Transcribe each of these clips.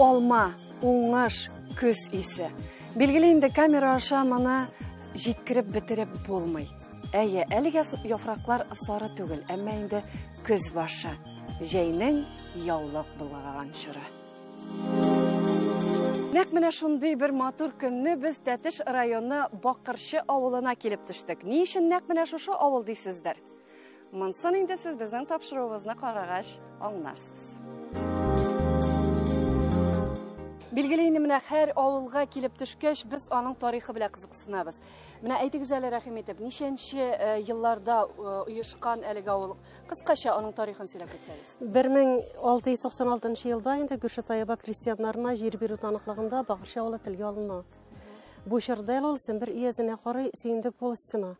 alma, уңыш, көз исе. Билгеле инде камера аша моны җиткереп бетереп булмый. Әйе, әлегә яфраклар сары түгел, әмма инде көз башы. Җәйнең яулык булган чоры. Нәкъ менә шундый бер матур көнне без Тәтеш районы Бакырчы авылына килеп төштек. Ни өчен нәкъ менә шушы авыл дисездер? Монсын инде сез безнең тапшыруыбызны карагач аңларсыз. Билгеле инде менә һәр авылга килеп төшкәч, без аның тарихы белән кызыксынабыз. Менә әйтегез әле, рәхим итеп, ничәнче елларда оешкан әлеге авыл? Кыскача аның тарихын сөйләп үтсәгез. 1696 елда инде Гүршетайба крестьяннарына җир бирү таныклыгында Бакырчы авылы телгә алына. Бу чорда ул Сембер иязенә карый Сөендек волостена.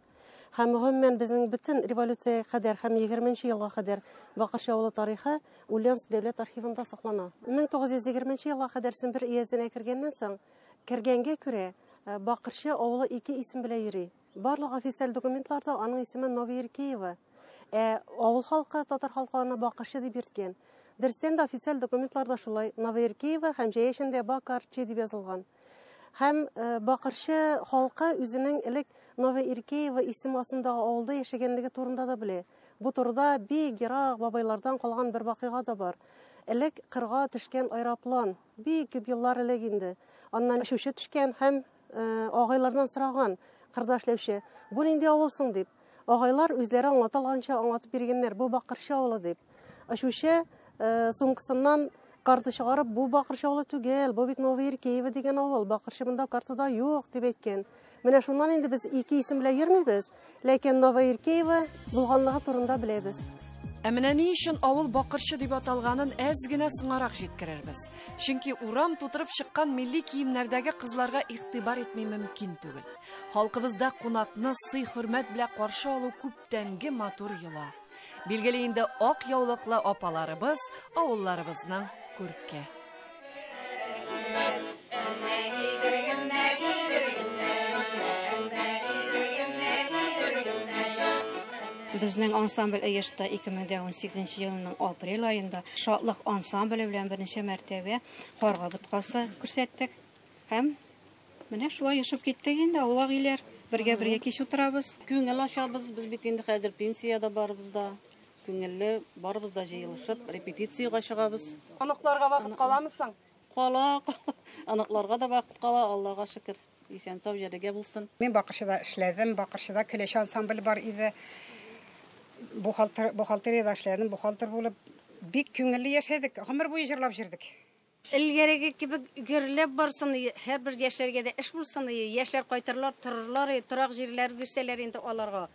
Һәм гомумән безнең бөтен революциягә кадәр һәм 20нче елга кадәр Бакырчы авылы тарихы Ульяновск дәүләт архивында саклана. 1920 елга кадәр Сембер иязенә кергәннән соң, кергәнгә күрә Бакырчы авылы ике исем белән йөри. Барлык официаль документларда аның исеме Новоеркеева. Авыл халкы, татар халкы аны Бакырчы дип йөрткән. Дөрестән дә официаль документларда шулай Новоеркеева һәм җәяшендә Бакарчы дип язылган. Һәм Бакырчы халкы үзенең элек Новоеркеева исем астындагы авылда яшәгәнлеге турында да белә. Бу турыда бик ерак бабайлардан калган бер вакыйга да бар. Элек кырга төшкән аэроплан, бик күп еллар элек инде. Аннан шушы төшкән һәм агайлардан сораган, кырда эшләүче, бу нинди авыл соң дип. Агайлар үзләре аңлатылганча аңлатып биргәннәр, бу Бакырчы авылы дип. Шушы сумкасыннан карта чыгарып, бу Бакырчы авылы түгел, бу бит Новоеркеева дигән авыл, Бакырчы монда картада юк дип әйткән. Менә шуннан инде без ике исем белән йөрмибез, ләкин Новоеркеева булганлыгы турында беләбез. Менә ни өчен авыл Бакырчы дип аталганын әз генә соңарак җиткерербез. Чөнки урам тутырып чыккан милли киемнәрдәге кызларга игътибар итми мөмкин түгел. Халкыбызда кунакны сый-хөрмәт белән каршы алу күптәнге матур йола. Билгеле инде ак яулыклы апаларыбыз авылларыбызның күрке. Безнең ансамбль оешты 2018 елның апрель айында шатлык ансамбле белән берничә мәртәбә карга буткасы күрсәттек. Һәм менә шулай яшәп киттек инде авылгылар. Бергә кич утырабыз. Күңел ашабыз, без бит инде хәзер пенсиядә барыбыз да. Күңелле барыбыз да җыелышып репетициягә чыгабыз. Аныкларга вакыт каламы соң? Кала. Аныкларга да вакыт кала, Аллага шөкер. Исән-сау җиргә булсын. Мин Бакырчыда эшләдем, Бакырчыда көләч ансамбль бар иде. Бухгалтерия эшләдем, бухгалтер булып, бик күңелле яшәдек, гомер буе җырлап җирдек. Илгәрәге кебек гөрләп барсын, һәрбер яшьләргә дә эш булсын, яшьләр кайтырлар, торырлар, торак җирләр бирсәләр инде аларга.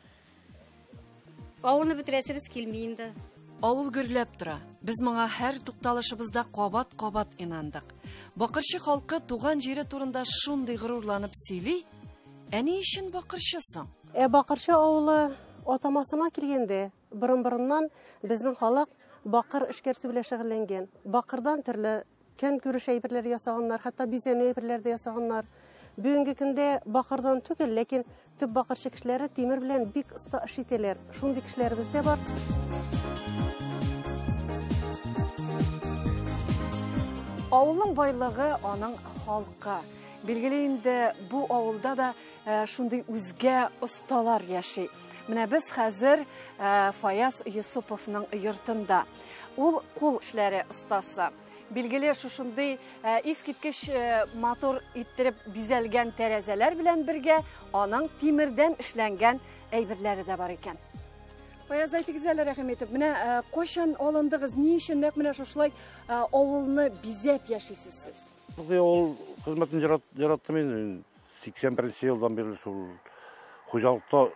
Авылны бетерәсебез килми инде. Авыл гөрләп тора. Без моңа һәр тукталышыбызда кабат-кабат инандык. Бакырчы халкы туган җире турында шундый горурланып сөйли. Ни өчен Бакырчы соң? Бакырчы авылы атамасына килгәндә, борын-борыннан безнең халык бакыр эшкәртү белән шөгыльләнгән. Бакырдан төрле көн күреш әйберләр ясаганнар, хәтта бизәнү әйберләр дә ясаганнар. Бүгенге көндә бакырдан түгел, ләкин төп Бакырчы кешеләре тимер белән бик оста эш итәләр. Шундый кешеләребез дә бар. Авылның байлыгы аның халкы. Билгеле инде бу авылда да шундый үзгә осталар яши. Менә без хәзер Фаяз Юсуповның йортында. Ул кул эшләре остасы. Билгеле шушындый искиткеч мотор иттереп бизәлгән тәрәзәләр белән бергә аның тимердән эшләнгән әйберләре дә бар икән. Фаяз, әйтегез әле, рәхим итеп, менә кайчан алындыгыз, ни өчен нәкъ менә шушылай авылны бизәп яшисез сез? Ул хезмәтен яраттым мин 81 елдан бери шул хуҗалыкта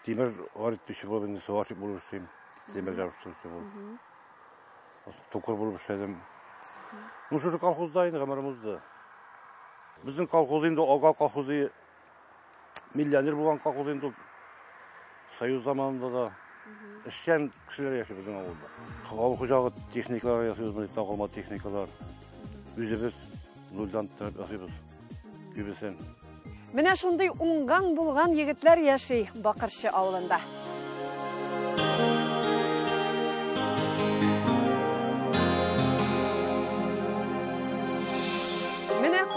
тимер арытучы булып, инде сварщик булып эшлим. Тимер жаручы булып. Токар булып эшләдем. Ну шушы колхозда инде гомеремездә. Безнең колхоз инде Ага колхозы миллионер булган колхоз инде Союз заманында да эшчән кешеләр яши безнең авылда. Авыл хуҗалыгы техникалар ясыйбыз, тагылма техникалар. Үзебез нулдан ясыйбыз. Күбесен. Менә шундый уңган булган егетләр яши Бакырчы авылында.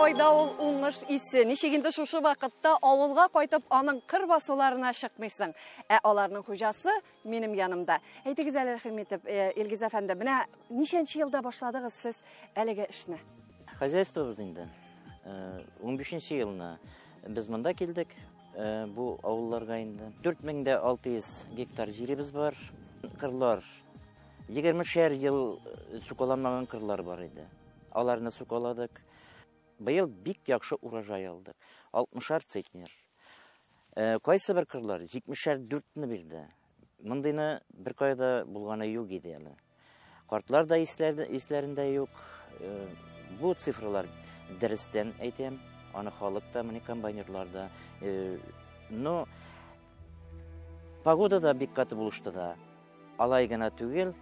кайда ул уңыш исе? Ничек инде шушы вакытта авылга кайтып, аның кыр басуларына чыкмыйсың? Аларның хуҗасы минем янымда. Әйтегез әле, рәхим итеп, Илгиз әфәнде, менә ничәнче елда башладыгыз сез әлеге эшне? Хозяйствобыз инде 15 елына без монда килдек. Бу авылларга инде 4600 гектар җиребез бар. Кырлар 20 ел сукаланмаган кырлар бар иде. Аларны сукаладык. Быел бик яхшы урожай алдык. 60 центнер. Кайсы бер кырлар 74-не бирде. Мондыйны бер кайда булганы юк иде әле. Картлар да исләрендә юк. Бу цифрлар дөрестән әйтәм. Аны халыкта, менә комбайнерларда. Но погода да бик каты булышты да. Алай гына түгел,